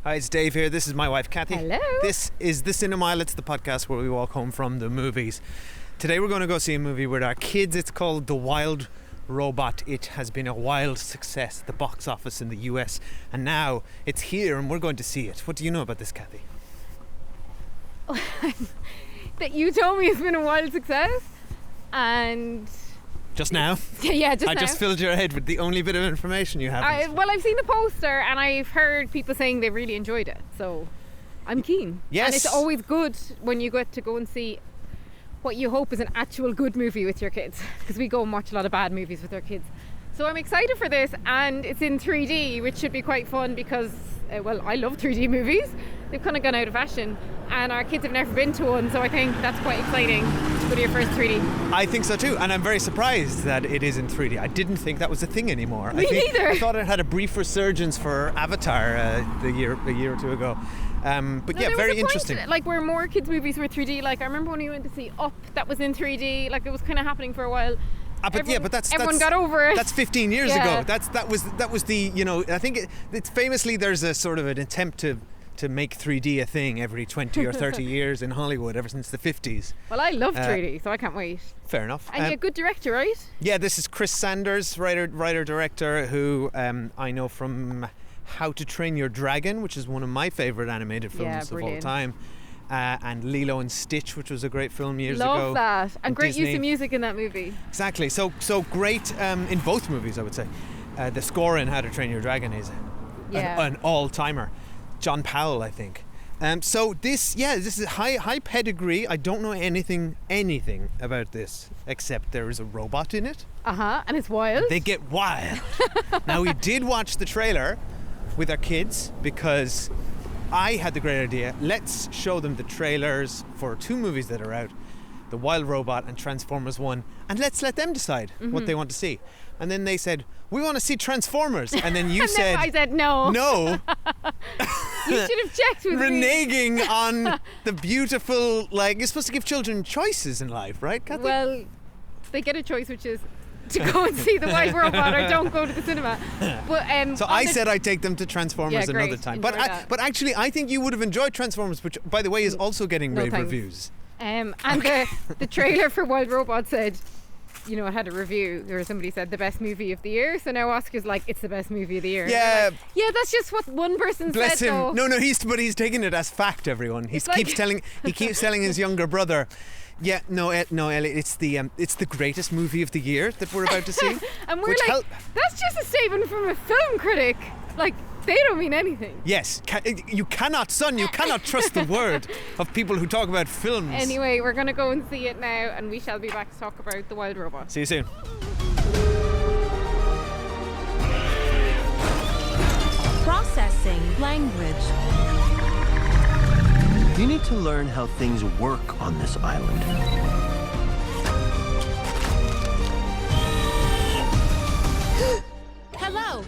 Hi, it's Dave here. This is my wife, Kathy. Hello. This is The Cinemile. It's the podcast where we walk home from the movies. Today we're going to go see a movie with our kids. It's called The Wild Robot. It has been a wild success at the box office in the US, and now it's here and we're going to see it. What do you know about this, Kathy? That you told me it's been a wild success, and Just now? yeah, just I now. just filled your head with the only bit of information you have. Well, I've seen the poster and I've heard people saying they really enjoyed it, so I'm keen. Yes. And it's always good when you get to go and see what you hope is an actual good movie with your kids, because we go and watch a lot of bad movies with our kids. So I'm excited for this, and it's in 3D, which should be quite fun because, I love 3D movies. They've kind of gone out of fashion, and our kids have never been to one, so I think that's quite exciting to go to your first 3D. I think so too, and I'm very surprised that it is in 3D. I didn't think that was a thing anymore. Me neither. I thought it had a brief resurgence for Avatar a year or two ago. But yeah, very interesting. Like, where more kids' movies were 3D. Like, I remember when we went to see Up, that was in 3D. Like, it was kind of happening for a while. But everyone got over it. That's 15 years Yeah. ago. That was the, I think it's famously there's a sort of an attempt to make 3D a thing every 20 or 30 years in Hollywood ever since the 50s. Well, I love 3D, so I can't wait. Fair enough. And you're a good director, right? Yeah, this is Chris Sanders, writer-director, who I know from How to Train Your Dragon, which is one of my favourite animated films of all time. And Lilo and Stitch, which was a great film years ago. Love that. And great Disney. use of music in that movie. Exactly. So great in both movies, I would say. The score in How to Train Your Dragon is an all-timer. John Powell, I think. So this is high pedigree. I don't know anything about this except there is a robot in it. And it's wild. They get wild. Now, we did watch the trailer with our kids because I had the great idea. Let's show them the trailers for two movies that are out, The Wild Robot and Transformers 1, and let's let them decide what they want to see. And then they said, we want to see Transformers. And then you said... I said no. No. You should have checked with me. Reneging on the beautiful... you're supposed to give children choices in life, right, Kathy? Well, they get a choice, which is to go and see The Wild Robot or don't go to the cinema. But, so I said I'd take them to Transformers another time. Enjoy But that. but actually, I think you would have enjoyed Transformers, which, by the way, is also getting rave thanks. reviews. And the trailer for Wild Robot said, it had a review where somebody said the best movie of the year. So now Oscar's like, it's the best movie of the year. Yeah. Yeah, that's just what one person Bless said. him. Though. No, he's taking it as fact. Everyone, he It's keeps like- telling his younger brother. Yeah, no, Elliot. It's the greatest movie of the year that we're about to see. And we're like, that's just a statement from a film critic. Like, they don't mean anything. Yes, you cannot trust the word of people who talk about films. Anyway, we're going to go and see it now, and we shall be back to talk about The Wild Robot. See you soon. Processing language. You need to learn how things work on this island. Hello.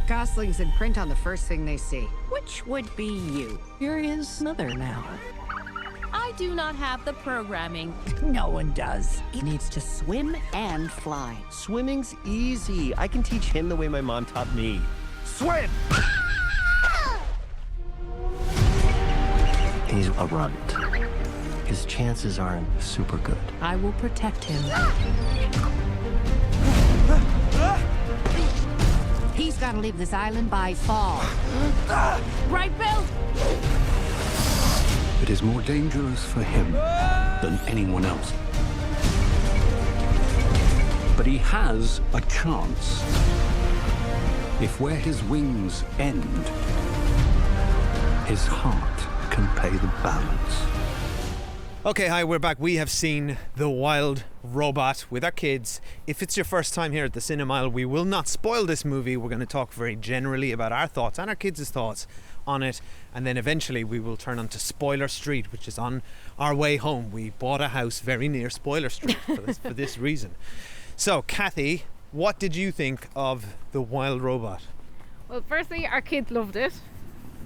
Goslings imprint on the first thing they see. Which would be you? You're his mother now. I do not have the programming. No one does. He needs to swim and fly. Swimming's easy. I can teach him the way my mom taught me. Swim! He's a runt. His chances aren't super good. I will protect him. He's got to leave this island by fall. Right, Bill? It is more dangerous for him than anyone else. But he has a chance. If where his wings end, his heart can pay the balance. Okay, hi, we're back. We have seen The Wild Robot with our kids. If it's your first time here at the Cinemile, we will not spoil this movie. We're going to talk very generally about our thoughts and our kids' thoughts on it, and then eventually we will turn on to Spoiler Street, which is on our way home. We bought a house very near Spoiler Street for this reason. So, Kathy, what did you think of The Wild Robot? Well, firstly, our kids loved it.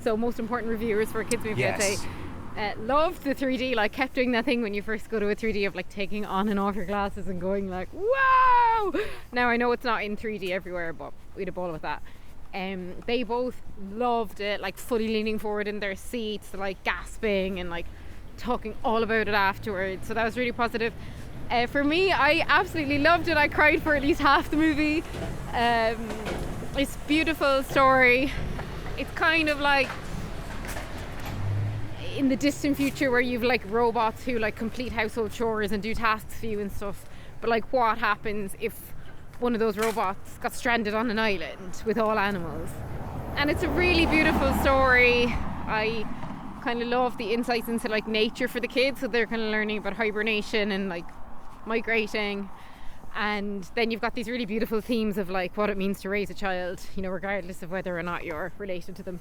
So, most important reviewers for a kids movie, I'd say. Loved the 3D, kept doing that thing when you first go to a 3D of taking on and off your glasses and going wow. Now I know it's not in 3D everywhere, but we had a ball with that. They both loved it, like fully leaning forward in their seats, like gasping and like talking all about it afterwards. So that was really positive. For me, I absolutely loved it. I cried for at least half the movie. It's a beautiful story. It's kind of like in the distant future where you've like robots who like complete household chores and do tasks for you and stuff. But like what happens if one of those robots got stranded on an island with all animals? And it's a really beautiful story. I kind of love the insights into like nature for the kids, so they're kind of learning about hibernation and like migrating. And then you've got these really beautiful themes of like what it means to raise a child, you know, regardless of whether or not you're related to them.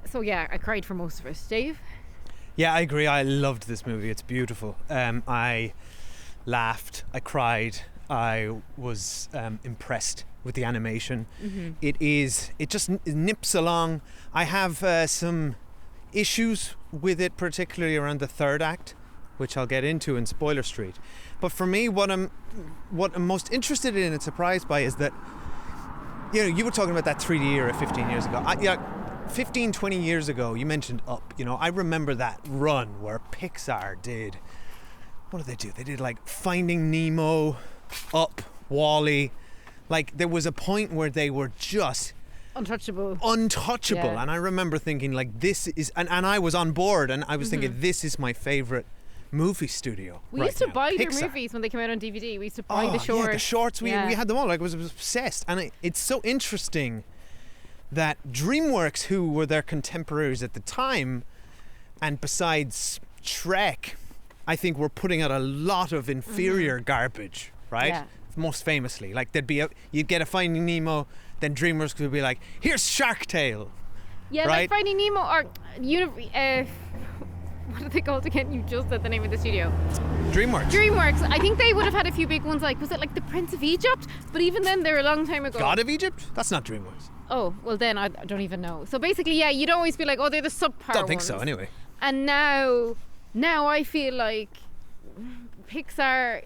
So yeah, I cried for most of it. Dave? Yeah, I agree. I loved this movie. It's beautiful. I laughed, I cried, I was impressed with the animation. It just nips along. I have some issues with it, particularly around the third act, which I'll get into in Spoiler Street. But for me, what I'm most interested in and surprised by is that, you know, you were talking about that 3D era 15 years ago. 15, 20 years ago, you mentioned Up. You know, I remember that run where Pixar did, what did they do? They did like Finding Nemo, Up, WALL-E. Like there was a point where they were just Untouchable. Yeah. And I remember thinking like this is, and I was on board and I was thinking this is my favorite movie studio. We right used to now. buy Pixar. their movies when they came out on DVD. We used to buy the shorts. Yeah, the shorts. We Yeah. had them all. Like I was obsessed. And it's so interesting that DreamWorks, who were their contemporaries at the time, and besides Shrek, I think were putting out a lot of inferior garbage, right? Yeah. Most famously, like you'd get a Finding Nemo, then DreamWorks would be like, "Here's Shark Tale." Yeah, right? like Finding Nemo or what are they called again? You just said the name of the studio. DreamWorks. I think they would have had a few big ones, like, was it like The Prince of Egypt? But even then, they're a long time ago. God of Egypt? That's not DreamWorks. Oh, well then I don't even know. So basically, yeah, you'd always be like, oh, they're the subpar Don't think ones. so, anyway. And now I feel like Pixar,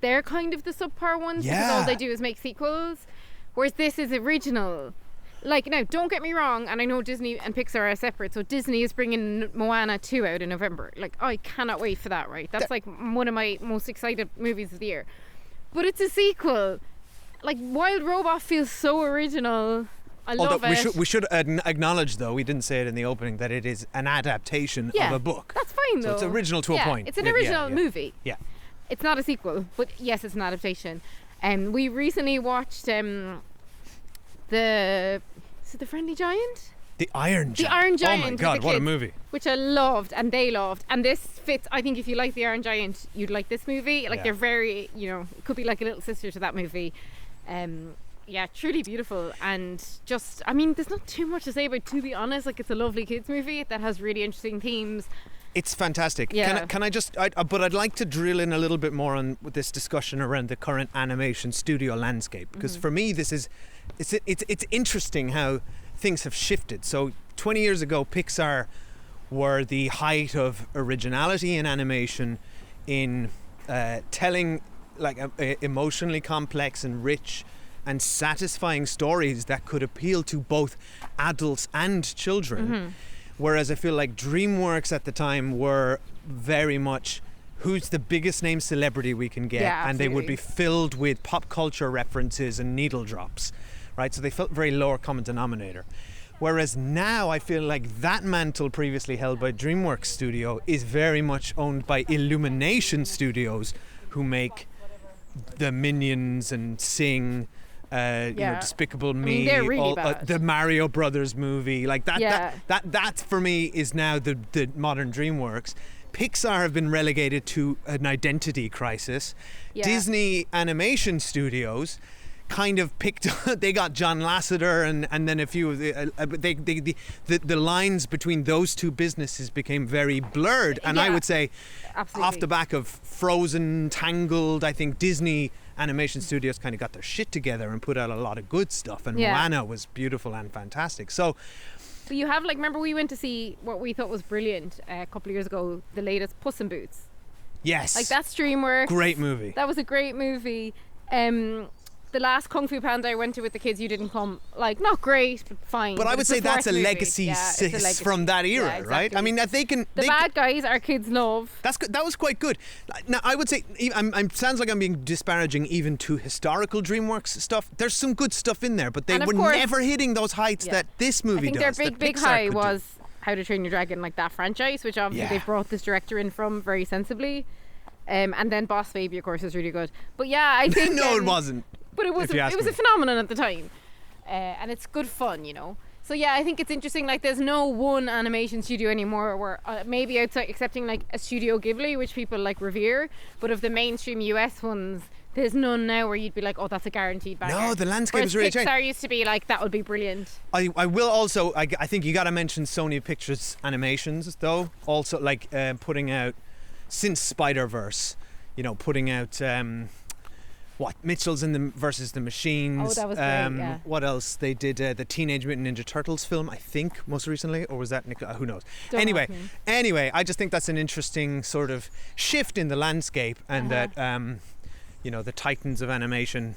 they're kind of the subpar ones because all Yeah. they do is make sequels, whereas this is original. Like, now, don't get me wrong, and I know Disney and Pixar are separate, so Disney is bringing Moana 2 out in November. Like, I cannot wait for that, right? That's like one of my most excited movies of the year. But it's a sequel. Like, Wild Robot feels so original. I love it. We should acknowledge, though, we didn't say it in the opening, that it is an adaptation of a book. That's fine, though. So it's original to a point. It's an Yeah, original yeah. movie. Yeah. It's not a sequel, but yes, it's an adaptation. We recently watched the Friendly Giant? The Iron Giant. The Iron Giant. Oh my with God, the what a kids, movie. Which I loved and they loved. And this fits, I think if you like the Iron Giant, you'd like this movie. Like Yeah. they're very, you know, it could be like a little sister to that movie. Yeah, truly beautiful. And just, I mean, there's not too much to say about it, to be honest. Like it's a lovely kids movie that has really interesting themes. It's fantastic. Yeah. Can I just? But I'd like to drill in a little bit more on with this discussion around the current animation studio landscape, because for me this is, it's interesting how things have shifted. So 20 years ago, Pixar were the height of originality in animation, in telling like emotionally complex and rich and satisfying stories that could appeal to both adults and children. Whereas I feel like DreamWorks at the time were very much who's the biggest name celebrity we can get, Yeah, and they would absolutely. be filled with pop culture references and needle drops, right? So they felt very lower common denominator. Whereas now I feel like that mantle previously held by DreamWorks Studio is very much owned by Illumination Studios, who make the Minions and Sing, you know, Yeah. Despicable I mean, Me, they're really bad. the Mario Brothers movie, like that. Yeah. That for me is now the modern DreamWorks. Pixar have been relegated to an identity crisis. Yeah. Disney Animation Studios kind of picked. They got John Lasseter and then a few of the lines between those two businesses became very blurred. And I Yeah. would say, Absolutely. off the back of Frozen, Tangled, I think Disney Animation Studios kind of got their shit together and put out a lot of good stuff, and Yeah. Moana was beautiful and fantastic. So But you have, like, remember we went to see what we thought was brilliant a couple of years ago, the latest Puss in Boots. yes, Like, that's DreamWorks. great movie. That was a great movie. the last Kung Fu Panda I went to with the kids, you didn't come. Like, not great, but fine. But I would it's say the fourth that's a movie. legacy, Yeah, it's a legacy. from that era, Yeah, right? exactly. I mean, that they can. The bad guys our kids love. That's good. That was quite good. Now, I would say, sounds like I'm being disparaging even to historical DreamWorks stuff. There's some good stuff in there, but they And of were course- never hitting those heights Yeah. that this movie I think does. their that big Pixar high could do. was How to Train Your Dragon, like that franchise, which obviously Yeah. they brought this director in from very sensibly. And then Boss Baby, of course, is really good. But yeah, I think No, it wasn't. But it was if you ask it was me. a phenomenon at the time, and it's good fun, you know. So yeah, I think it's interesting. Like, there's no one animation studio anymore, where maybe outside, excepting like a Studio Ghibli, which people like revere, but of the mainstream US ones, there's none now where you'd be like, oh, that's a guaranteed banger. No, the landscape Whereas has really Pixar changed. used to be like, that would be brilliant. I will also. I think you got to mention Sony Pictures Animations though. Also, like putting out since Spider-Verse, you know, putting out what Mitchell's in the versus the Machines. Oh, that was great, yeah. What else? They did the Teenage Mutant Ninja Turtles film, I think, most recently, or was that who knows? Don't Anyway, ask me. I just think that's an interesting sort of shift in the landscape, and that you know, the titans of animation.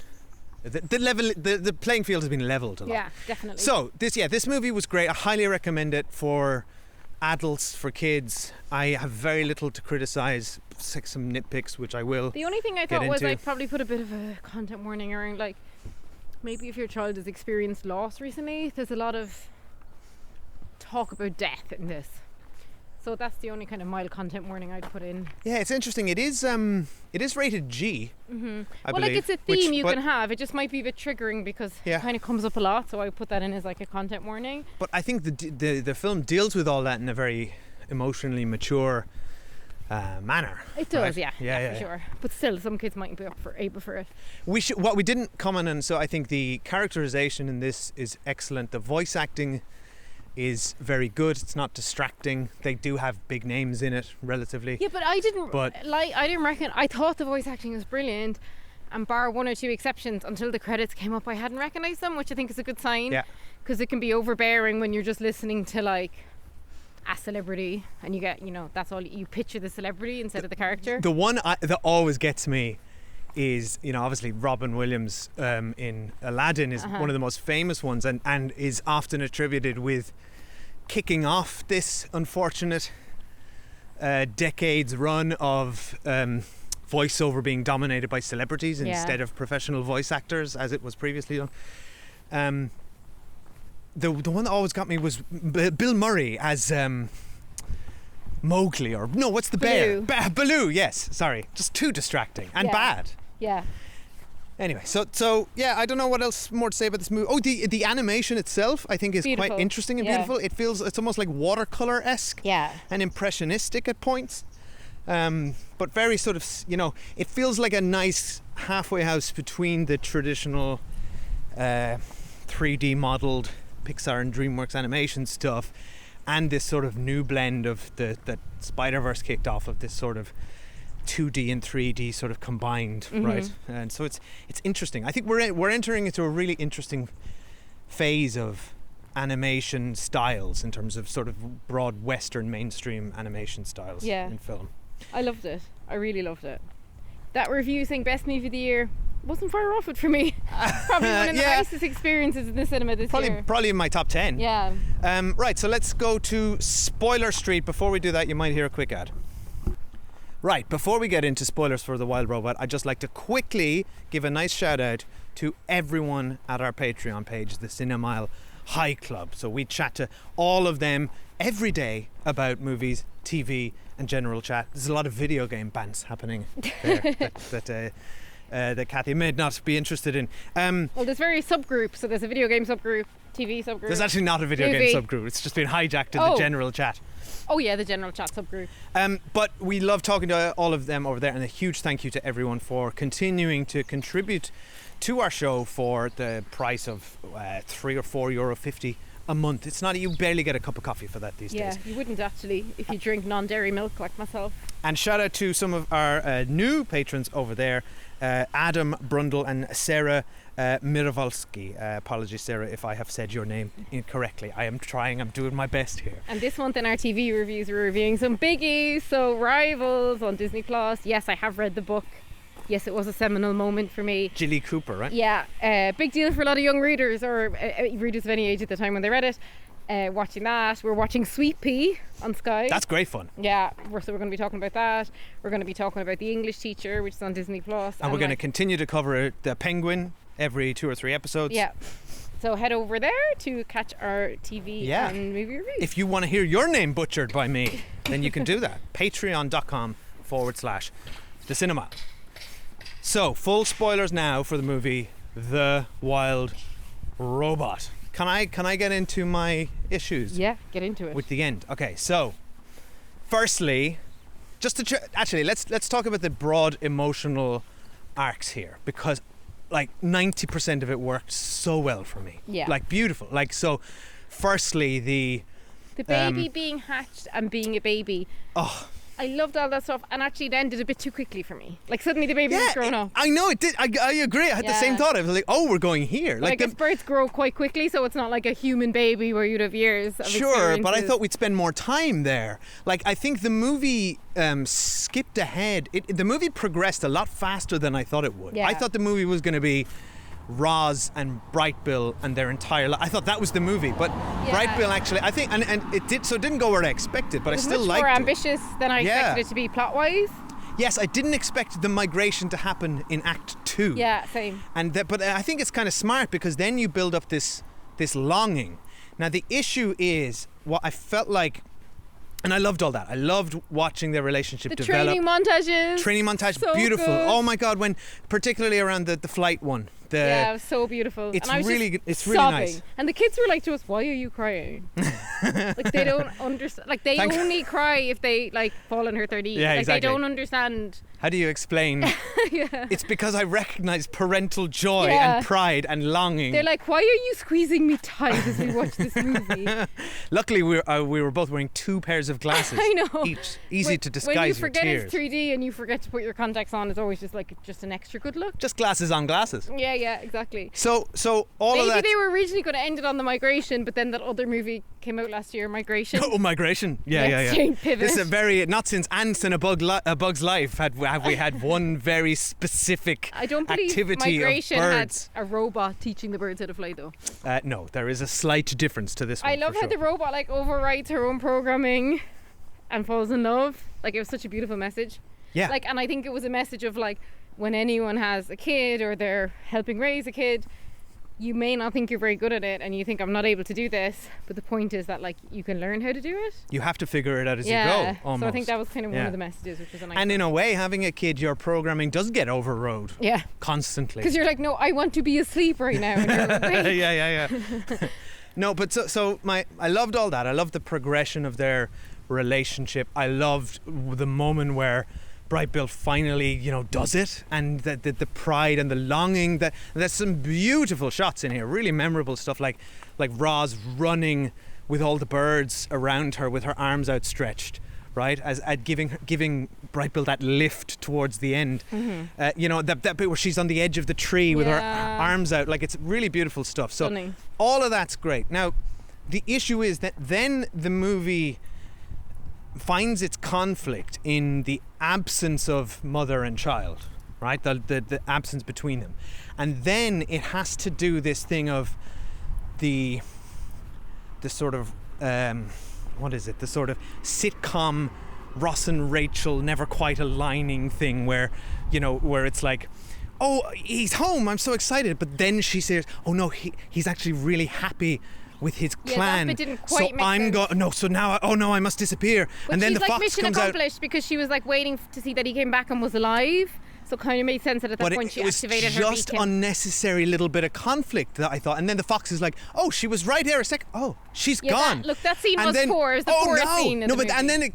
The level, the playing field has been leveled a lot. Yeah, definitely. So this movie was great. I highly recommend it for adults, for kids. I have very little to criticize, some nitpicks, which I will. The only thing I get thought was into. I'd probably put a bit of a content warning around, like, maybe if your child has experienced loss recently, there's a lot of talk about death in this. So that's the only kind of mild content warning I'd put in. Yeah, it's interesting. It is rated G. I Well, believe, like, it's a which- theme you but- can have. It just might be a bit triggering because Yeah. it kind of comes up a lot. So I put that in as like a content warning. But I think the film deals with all that in a very emotionally mature manner. It does, right? yeah, Yeah, for sure. But still, some kids mightn't be able for it. What we didn't comment on, so I think the characterization in this is excellent. The voice acting is very good. It's not distracting. They do have big names in it, relatively. Yeah, but I didn't But- I didn't reckon. I thought the voice acting was brilliant, and bar one or two exceptions, until the credits came up, I hadn't recognised them, which I think is a good sign. Yeah. Because it can be overbearing when you're just listening to like a celebrity, and you get, you know, that's all you picture the celebrity instead of the character. The one that always gets me is, you know, obviously Robin Williams in Aladdin is one of the most famous ones, and is often attributed with kicking off this unfortunate decades run of voiceover being dominated by celebrities instead of professional voice actors, as it was previously done. The one that always got me was Bill Murray as Mowgli, or no, what's the bear? Baloo. Baloo, yes. Sorry, just too distracting and Yeah. bad. Yeah. Anyway, so yeah, I don't know what else more to say about this movie. Oh, the animation itself, I think, is quite Beautiful. interesting and Yeah. beautiful. It's almost like watercolor-esque Yeah. and impressionistic at points, but very sort of, you know, it feels like a nice halfway house between the traditional 3D modeled Pixar and DreamWorks animation stuff and this sort of new blend of that Spider-Verse kicked off, of this sort of 2D and 3D sort of combined, right? And so it's interesting. I think we're entering into a really interesting phase of animation styles in terms of sort of broad Western mainstream animation styles Yeah. in film. I loved it. I really loved it. That review saying best movie of the year wasn't far off it for me. Probably one of the Yeah. nicest experiences in the cinema this year. Probably in my top 10. Yeah. Right, so let's go to Spoiler Street. Before we do that, you might hear a quick ad. Right, before we get into spoilers for The Wild Robot, I'd just like to quickly give a nice shout out to everyone at our Patreon page, the Cinemile High Club. So we chat to all of them every day about movies, TV, and general chat. There's a lot of video game bans happening there that Kathy may not be interested in. Well, there's various subgroups. So there's a video game subgroup, TV subgroup. There's actually not a video Movie. game subgroup. It's just been hijacked in the Oh. general chat. Oh yeah, the general chat subgroup. But we love talking to all of them over there, and a huge thank you to everyone for continuing to contribute to our show for the price of €3 or €4.50 a month. It's not, you barely get a cup of coffee for that these Yeah, days. you wouldn't actually if you drink non-dairy milk like myself. And shout out to some of our new patrons over there, Adam Brundle and Sarah Mirowolski. Apologies, Sarah, if I have said your name incorrectly. I am trying, I'm doing my best here. And this month in our TV reviews, we're reviewing some biggies. So Rivals on Disney Plus. Yes, I have read the book. Yes, it was a seminal moment for me. Jilly Cooper, right? Yeah, big deal for a lot of young readers or readers of any age at the time when they read it. Watching that, we're watching Sweet Pea on Sky. That's great fun. Yeah, we're going to be talking about that. We're going to be talking about The English Teacher, which is on Disney Plus. And we're going to continue to cover The Penguin every 2 or 3 episodes. Yeah. So head over there to catch our TV and movie reviews. If you want to hear your name butchered by me, then you can do that. Patreon.com/The Cinema. So, full spoilers now for the movie The Wild Robot. Can I get into my issues? Yeah, get into it. With the end. Okay, so firstly, just to actually let's talk about the broad emotional arcs here, because like 90% of it worked so well for me. Yeah. Like beautiful. Like, so firstly the baby being hatched and being a baby. Oh, I loved all that stuff, and actually it ended a bit too quickly for me. Like suddenly the baby was grown up. I know it did. I agree. I had the same thought. I was like, oh, we're going here. Like I guess birds grow quite quickly, so it's not like a human baby where you'd have years of Sure, but I thought we'd spend more time there. Like, I think the movie skipped ahead. The movie progressed a lot faster than I thought it would. Yeah. I thought the movie was going to be Roz and Bright Bill and their entire life. I thought that was the movie, but Bright Bill actually, I think, and it didn't go where I expected, but I still liked it. It was much more ambitious than I expected it to be plot-wise. Yes, I didn't expect the migration to happen in Act 2. Yeah, same. But I think it's kind of smart, because then you build up this longing. Now the issue is what I felt like, and I loved all that. I loved watching their relationship develop. Training montages. Training montage, so beautiful. Good. Oh my God, when particularly around the flight one. Yeah, it was so beautiful. It's and I was really just really sobbing. nice. And the kids were like to us, "Why are you crying?" Like they don't understand. Like they only cry if they like fall in her 30s. Yeah, like exactly. They don't understand. How do you explain? Yeah. It's because I recognize parental joy Yeah. and pride and longing. They're like, "Why are you squeezing me tight as we watch this movie?" Luckily, we were both wearing 2 pairs of glasses. I know. Each, easy to disguise when you your forget tears. it's 3D and you forget to put your contacts on, it's always just an extra good look. Just glasses on glasses. Yeah, exactly. So all Maybe of that. they were originally going to end it on the migration, but then that other movie came out last year, Migration. Oh, Migration. Yeah. Next pivot. This is a very, not since Ants in a Bug's Life have we had one very specific I don't believe activity Migration of had birds. a robot teaching the birds how to fly, though. No, there is a slight difference to this one. I love for how sure. the robot overwrites her own programming and falls in love. Like, it was such a beautiful message. Yeah. Like, and I think it was a message of like, when anyone has a kid or they're helping raise a kid, you may not think you're very good at it and you think, I'm not able to do this, but the point is that like you can learn how to do it. You have to figure it out as you go. Almost. So I think that was kind of one of the messages, which was a nice And in a way, having a kid, your programming does get overrode. Yeah. Constantly. Because you're like, no, I want to be asleep right now. And you're like, yeah. No, but so I loved all that. I loved the progression of their relationship. I loved the moment where Bright Bill finally, does it, and the pride and the longing. There's some beautiful shots in here, really memorable stuff, like Roz running with all the birds around her with her arms outstretched, right, as at giving Bright Bill that lift towards the end. Mm-hmm. That bit where she's on the edge of the tree with her arms out, like, it's really beautiful stuff. So Stunning. All of that's great. Now, the issue is that then the movie finds its conflict in the absence of mother and child, right? The absence between them. And then it has to do this thing of the sort of what is it? The sort of sitcom Ross and Rachel never quite aligning thing where it's like, oh, he's home, I'm so excited, but then she says, oh no, he's actually really happy with his clan. That bit didn't quite so make I'm sense. so now I must disappear. But and then she's the like fox mission comes out. accomplished because she was like waiting to see that he came back and was alive. So it kind of made sense that at that point she activated her It was just beacon. unnecessary little bit of conflict that I thought. And then the fox is like, oh, she was right here a second. Oh, she's gone. That scene and was then, poor. It was the oh poorest no, scene in no, the but and movie. then it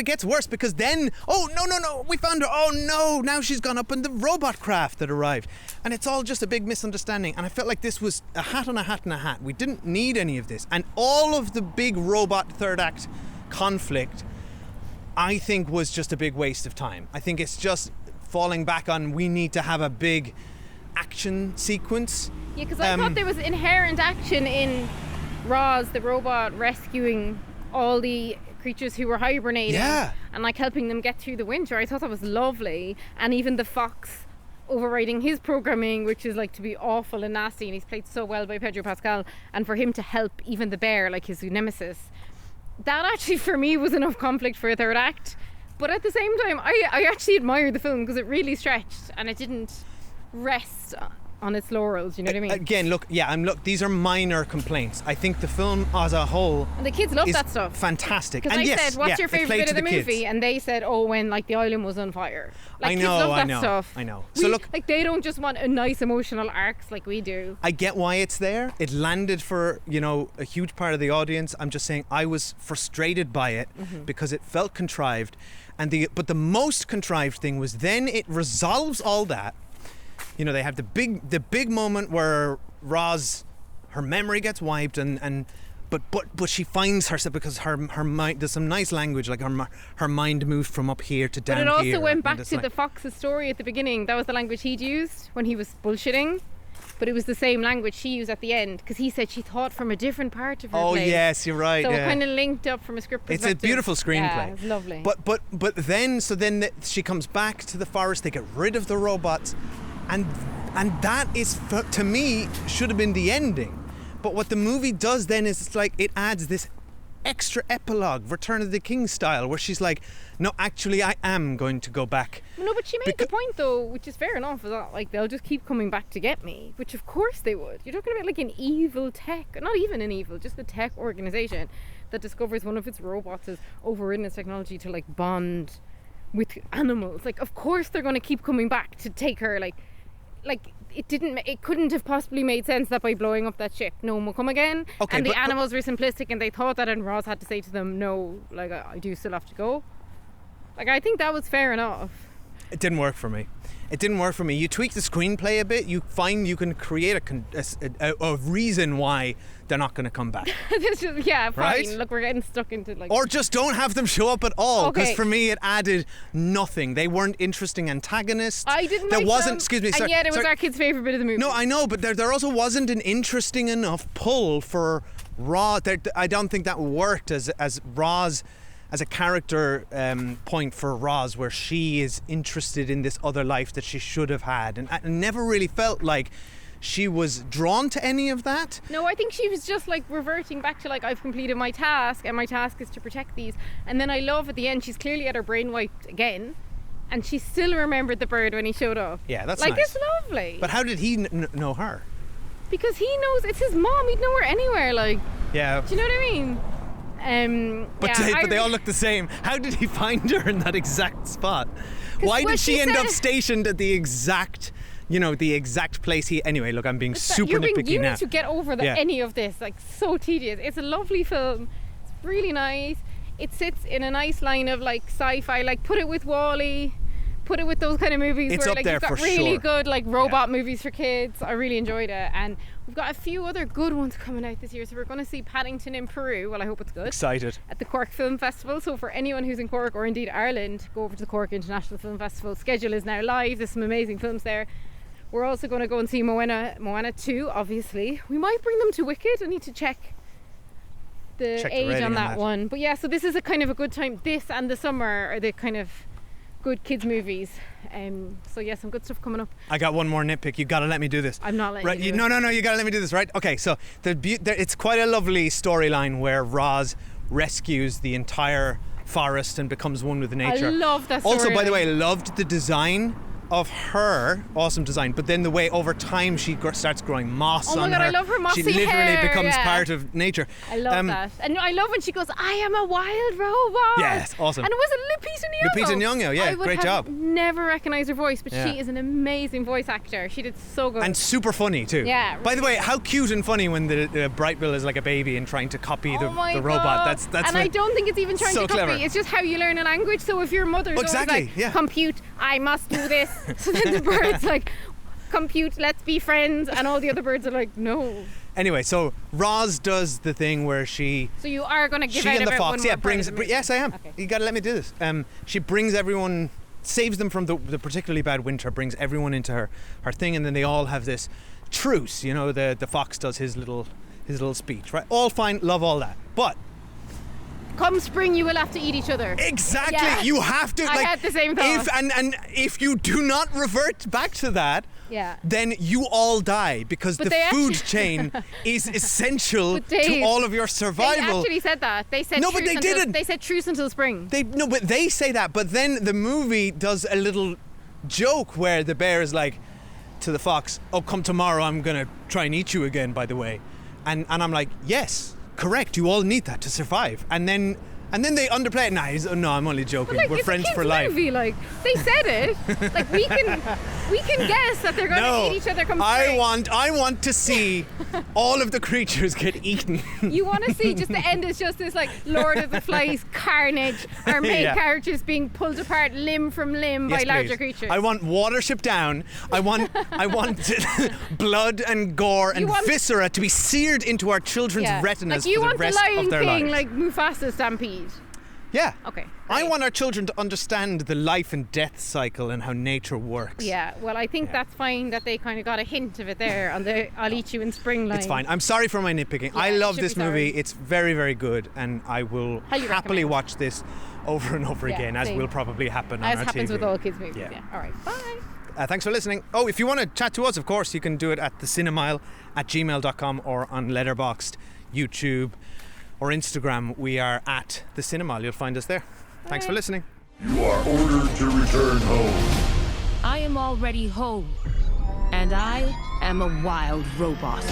gets worse, because then, oh no, we found her. Oh no, now she's gone up in the robot craft that arrived, and it's all just a big misunderstanding. And I felt like this was a hat on a hat and a hat. We didn't need any of this, and all of the big robot third act conflict, I think, was just a big waste of time. I think it's just falling back on, we need to have a big action sequence. Yeah, because I thought there was inherent action in Roz, the robot, rescuing all the creatures who were hibernating Yeah. and like helping them get through the winter. I thought that was lovely. And even the fox overriding his programming, which is like to be awful and nasty, and he's played so well by Pedro Pascal, and for him to help even the bear, like his nemesis, that actually for me was enough conflict for a third act. But at the same time, I actually admire the film because it really stretched and it didn't rest on its laurels, you know what I mean? Again, look, these are minor complaints. I think the film as a whole And the kids love is that stuff. fantastic. Because And I yes, said, what's your it favourite played bit to of the kids. movie? And they said, oh, when like the island was on fire. Like, I kids know, love that I know, stuff. I know. So look- like they don't just want a nice emotional arcs like we do. I get why it's there. It landed for, a huge part of the audience. I'm just saying I was frustrated by it because it felt contrived. But the most contrived thing was then it resolves all that. They have the big moment where Roz, her memory gets wiped but she finds herself because her mind, there's some nice language, like her mind moved from up here to down But it here. also went back and it's to like- the Fox's story at the beginning. That was the language he'd used when he was bullshitting. But it was the same language she used at the end because he said she thought from a different part of her Oh brain. yes, you're right. So yeah. it kind of linked up from a script It's perspective. a beautiful screenplay. Yeah, it's lovely. But then she comes back to the forest. They get rid of the robots, and that is to me should have been the ending. But what the movie does then is it's like it adds this extra epilogue, Return of the King style, where she's like, no, actually, I am going to go back. No, but she made the point though, which is fair enough, is that like they'll just keep coming back to get me, which of course they would. You're talking about like an evil tech, not even an evil, just a tech organization that discovers one of its robots has overridden its technology to like bond with animals. Like, of course they're going to keep coming back to take her. Like it couldn't have possibly made sense that by blowing up that ship, no one will come again. Okay, and the but- animals were simplistic, and they thought that, and Roz had to say to them, no, like I do still have to go. Like, I think that was fair enough. It didn't work for me. You tweak the screenplay a bit, you find you can create a reason why they're not going to come back. It's just, yeah, fine. Right? Look, we're getting stuck into like. Or just don't have them show up at all, because Okay. for me it added nothing. They weren't interesting antagonists. I didn't. There like wasn't. them, Excuse me. And Sorry, yet it was sorry. our kid's favorite bit of the movie. No, I know, but there also wasn't an interesting enough pull for Roz. I don't think that worked as Roz, as a character point for Roz, where she is interested in this other life that she should have had, and I never really felt like she was drawn to any of that. No, I think she was just like reverting back to like, I've completed my task and my task is to protect these. And then I love at the end, she's clearly had her brain wiped again, and she still remembered the bird when he showed up. Yeah, that's like nice. it's lovely. But how did he know her? Because he knows it's his mom, he'd know her anywhere. Like, Yeah. do you know what I mean? But, yeah, but they all look the same. How did he find her in that exact spot? Why what did she she end up said- stationed at the exact place he... Anyway, look, I'm being super nitpicky you now. need to get over Yeah. any of this. Like, so tedious. It's a lovely film. It's really nice. It sits in a nice line of like sci-fi. Like, put it with WALL-E. Put it with those kind of movies It's where up like there you've got for really sure. good like robot movies for kids. I really enjoyed it, and we've got a few other good ones coming out this year. So we're going to see Paddington in Peru. Well, I hope it's good. Excited. At the Cork Film Festival. So for anyone who's in Cork or indeed Ireland, go over to the Cork International Film Festival. Schedule is now live. There's some amazing films there. We're also going to go and see Moana 2, obviously. We might bring them to Wicked. I need to check the Check the age rating on on that that. one. But yeah, so this is a kind of a good time. This and the summer are the kind of good kids movies. So yeah, some good stuff coming up. I got one more nitpick. You got to let me do this. I'm not letting Right? you do No, it. you got to let me do this, right? Okay, so it's quite a lovely storyline where Roz rescues the entire forest and becomes one with nature. I love that Also, by the storyline. way, loved the design of her. Awesome design. But then the way over time she starts growing moss Oh my on God, her. I love her mossy She literally hair, becomes yeah. part of nature. I love that. And I love when she goes, I am a wild robot. Yes, awesome. And it was Lupita Nyong'o. Lupita Nyong'o, yeah, I would great have job. never recognised her voice, but Yeah. she is an amazing voice actor. She did so good. And super funny too. Yeah, By the way, how cute and funny when the Bright Bill is like a baby and trying to copy oh my the robot. God. That's and I don't think it's even trying so to copy. clever. It's just how you learn a language. So if your mother's Exactly, always like, yeah. compute, I must do this. So then the bird's like, compute, let's be friends. And all the other birds are like, no. Anyway, so Roz does the thing where she So you are going to give she out and the about fox, one yeah, more part brings. of the movie. Yes, I am. Okay. You got to let me do this. She brings everyone, saves them from the particularly bad winter, brings everyone into her thing, and then they all have this truce. You know, the fox does his little speech, right? All fine, love all that, but come spring, you will have to eat each other. Exactly. Yeah. You have to. I had the same thought. And if you do not revert back to that, Yeah. then you all die because But the they food actually- chain is essential But to Dave, all of your They survival. actually said that. They said No, but truce they until, didn't. They said truce until spring. But they say that. But then the movie does a little joke where the bear is like to the fox, "Oh, come tomorrow, I'm gonna try and eat you again." By the way, and I'm like, yes, correct. You all need that to survive. And then they underplay it. No, I'm only joking. Like, We're it's friends a kids' for life. movie. Like they said it. Like we can guess that they're going to No, eat each other come I spring. want to see all of the creatures get eaten. You want to see just the end is just this like Lord of the Flies carnage. Our main Yeah. characters being pulled apart limb from limb by Yes, larger please. creatures. I want Watership Down. I want blood and gore and want- viscera to be seared into our children's retinas like you for the want rest the Lion of their King, lives. like Mufasa stampede. Yeah. Okay. I great. want our children to understand the life and death cycle and how nature works. Yeah, well, I think that's fine that they kind of got a hint of it there on the "I'll eat you in spring" line. It's fine. I'm sorry for my nitpicking. Yeah, I you love should this be movie. sorry. It's very, very good, and I will Highly happily recommend. watch this over and over Yeah, again, as same. will probably happen on As our happens TV. with all kids' movies. Yeah. Yeah. All right. Bye. Thanks for listening. Oh, if you want to chat to us, of course, you can do it at thecinemile@gmail.com or on Letterboxd, YouTube, or Instagram. We are at The Cinemile. You'll find us there. Thanks for listening. You are ordered to return home. I am already home, and I am a wild robot.